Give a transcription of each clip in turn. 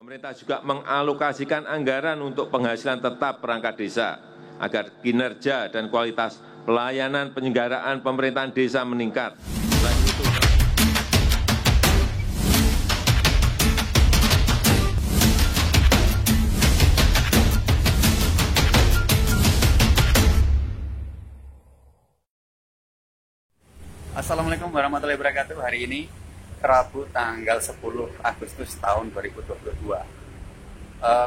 Pemerintah juga mengalokasikan anggaran untuk penghasilan tetap perangkat desa agar kinerja dan kualitas pelayanan penyelenggaraan pemerintahan desa meningkat. Selain itu, Assalamualaikum warahmatullahi wabarakatuh. Hari ini Rabu tanggal 10 Agustus tahun 2022.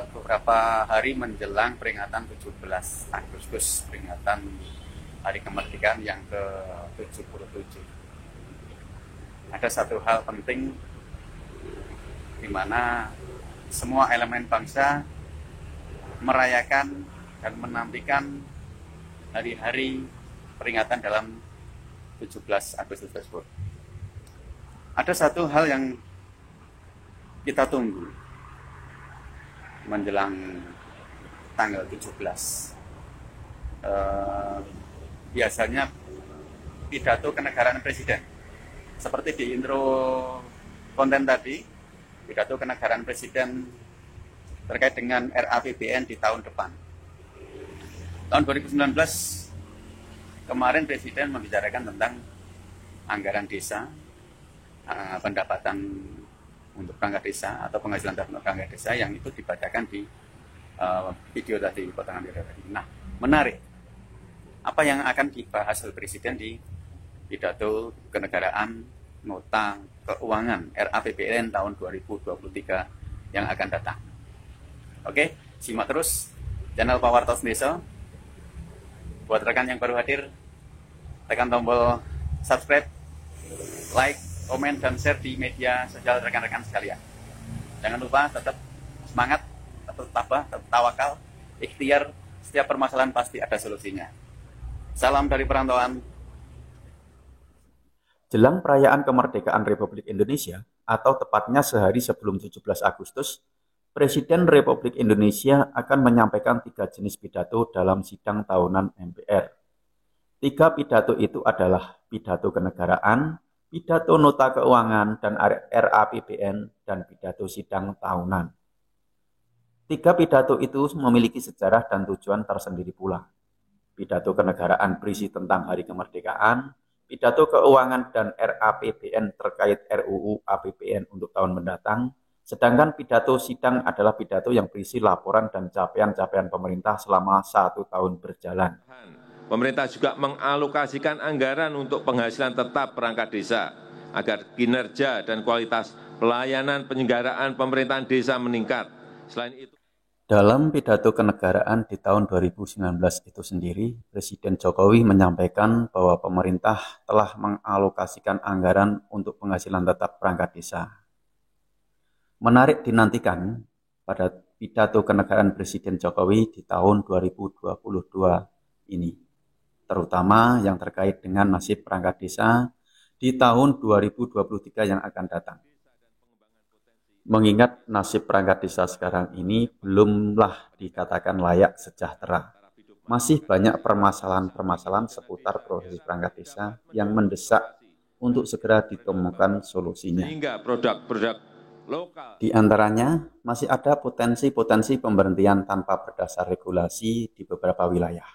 Beberapa hari menjelang peringatan 17 Agustus, peringatan Hari Kemerdekaan yang ke-77. Ada satu hal penting di mana semua elemen bangsa merayakan dan menantikan hari-hari peringatan dalam 17 Agustus tersebut. Ada satu hal yang kita tunggu menjelang tanggal 17. Biasanya pidato kenegaraan presiden. Seperti di intro konten tadi, pidato kenegaraan presiden terkait dengan RAPBN di tahun depan. Tahun 2019 kemarin Presiden membicarakan tentang anggaran desa, pendapatan untuk perangkat desa atau penghasilan untuk perangkat desa yang itu dibacakan di video tadi, potongan video tadi. Nah, menarik. Apa yang akan dibahas oleh Presiden di pidato kenegaraan nota keuangan RAPBN tahun 2023 yang akan datang. Oke, simak terus channel Power Talks Desa. Buat rekan yang baru hadir, tekan tombol subscribe, like, komen, dan share di media sosial rekan-rekan sekalian. Jangan lupa tetap semangat, tetap tabah, tetap tawakal, ikhtiar, setiap permasalahan pasti ada solusinya. Salam dari perantauan. Jelang perayaan kemerdekaan Republik Indonesia, atau tepatnya sehari sebelum 17 Agustus, Presiden Republik Indonesia akan menyampaikan 3 jenis pidato dalam sidang tahunan MPR. 3 pidato itu adalah pidato kenegaraan, pidato nota keuangan dan RAPBN, dan pidato sidang tahunan. 3 pidato itu memiliki sejarah dan tujuan tersendiri pula. Pidato kenegaraan berisi tentang Hari Kemerdekaan, pidato keuangan dan RAPBN terkait RUU APBN untuk tahun mendatang, sedangkan pidato sidang adalah pidato yang berisi laporan dan capaian-capaian pemerintah selama 1 tahun berjalan. pemerintah juga mengalokasikan anggaran untuk penghasilan tetap perangkat desa agar kinerja dan kualitas pelayanan penyelenggaraan pemerintahan desa meningkat. Selain itu, dalam pidato kenegaraan di tahun 2019 itu sendiri, Presiden Jokowi menyampaikan bahwa pemerintah telah mengalokasikan anggaran untuk penghasilan tetap perangkat desa. Menarik dinantikan pada pidato kenegaraan Presiden Jokowi di tahun 2022 ini, terutama yang terkait dengan nasib perangkat desa di tahun 2023 yang akan datang. Mengingat nasib perangkat desa sekarang ini belumlah dikatakan layak sejahtera. Masih banyak permasalahan-permasalahan seputar profesi perangkat desa yang mendesak untuk segera ditemukan solusinya. sehingga produk-produk lokal Di antaranya, masih ada potensi-potensi pemberhentian tanpa berdasar regulasi di beberapa wilayah,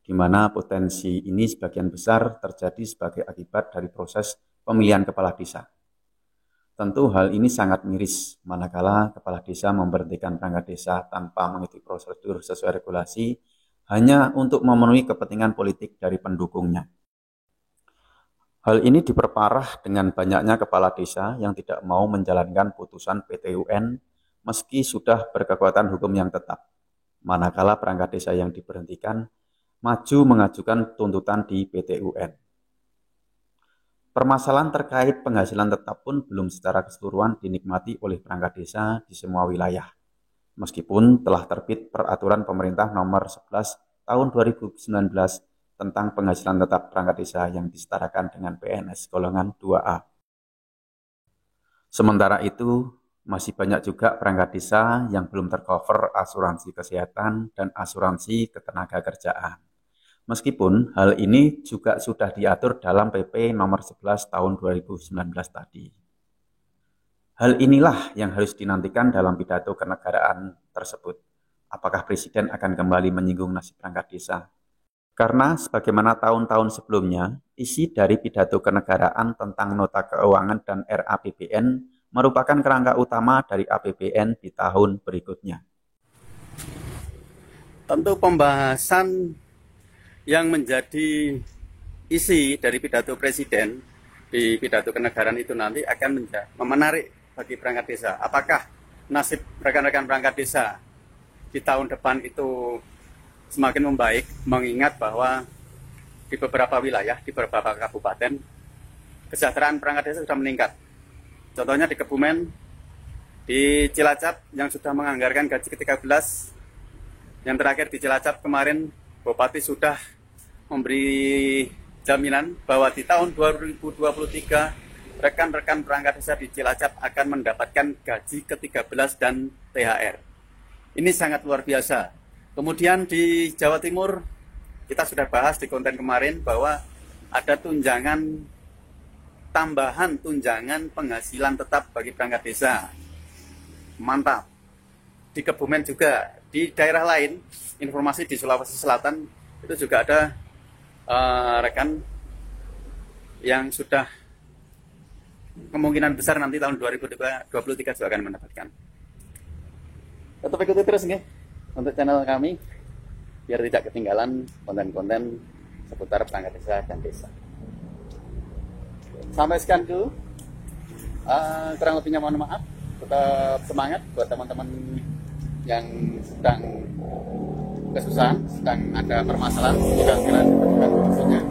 di mana potensi ini sebagian besar terjadi sebagai akibat dari proses pemilihan kepala desa. Tentu hal ini sangat miris, manakala kepala desa memberhentikan perangkat desa tanpa mengikuti prosedur sesuai regulasi, hanya untuk memenuhi kepentingan politik dari pendukungnya. Hal ini diperparah dengan banyaknya kepala desa yang tidak mau menjalankan putusan PT UN meski sudah berkekuatan hukum yang tetap, manakala perangkat desa yang diberhentikan maju mengajukan tuntutan di PT UN. Permasalahan terkait penghasilan tetap pun belum secara keseluruhan dinikmati oleh perangkat desa di semua wilayah, meskipun telah terbit Peraturan Pemerintah Nomor 11 Tahun 2019 tentang penghasilan tetap perangkat desa yang disetarakan dengan PNS golongan 2A. Sementara itu, masih banyak juga perangkat desa yang belum tercover asuransi kesehatan dan asuransi ketenagakerjaan. Meskipun hal ini juga sudah diatur dalam PP Nomor 11 Tahun 2019 tadi. Hal inilah yang harus dinantikan dalam pidato kenegaraan tersebut. Apakah Presiden akan kembali menyinggung nasib perangkat desa? Karena sebagaimana tahun-tahun sebelumnya, isi dari pidato kenegaraan tentang nota keuangan dan RAPBN merupakan kerangka utama dari APBN di tahun berikutnya. Tentu pembahasan yang menjadi isi dari pidato Presiden di pidato kenegaraan itu nanti akan menarik bagi perangkat desa. Apakah nasib rekan-rekan perangkat desa di tahun depan itu semakin membaik, mengingat bahwa di beberapa wilayah, di beberapa kabupaten, kesejahteraan perangkat desa sudah meningkat. Contohnya di Kebumen, di Cilacap yang sudah menganggarkan gaji ke-13, yang terakhir di Cilacap kemarin Bupati sudah memberi jaminan bahwa di tahun 2023 rekan-rekan perangkat desa di Cilacap akan mendapatkan gaji ke-13 dan THR. Ini sangat luar biasa. Kemudian di Jawa Timur, kita sudah bahas di konten kemarin bahwa ada tambahan tunjangan penghasilan tetap bagi perangkat desa. Mantap. Di Kebumen juga, di daerah lain, informasi di Sulawesi Selatan, itu juga ada rekan yang sudah kemungkinan besar nanti tahun 2023 juga akan mendapatkan. Tetap ikuti terus nggih untuk channel kami biar tidak ketinggalan konten-konten seputar perangkat desa dan desa. Sampai sekian dulu. Kurang lebihnya mohon maaf. Tetap semangat buat teman-teman yang sedang kesusahan, sedang ada permasalahan, segera ditemukan solusinya.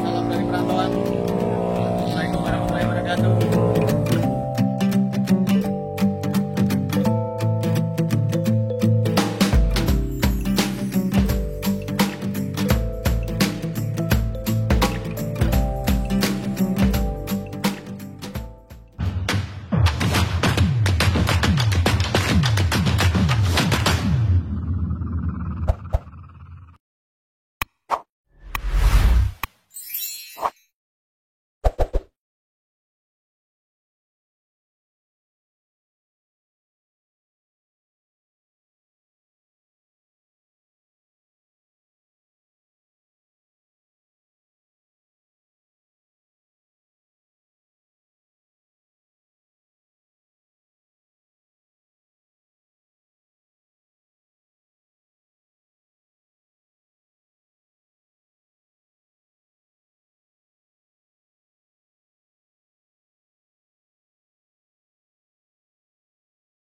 Salam dari perantauan. Assalamualaikum warahmatullahi wabarakatuh.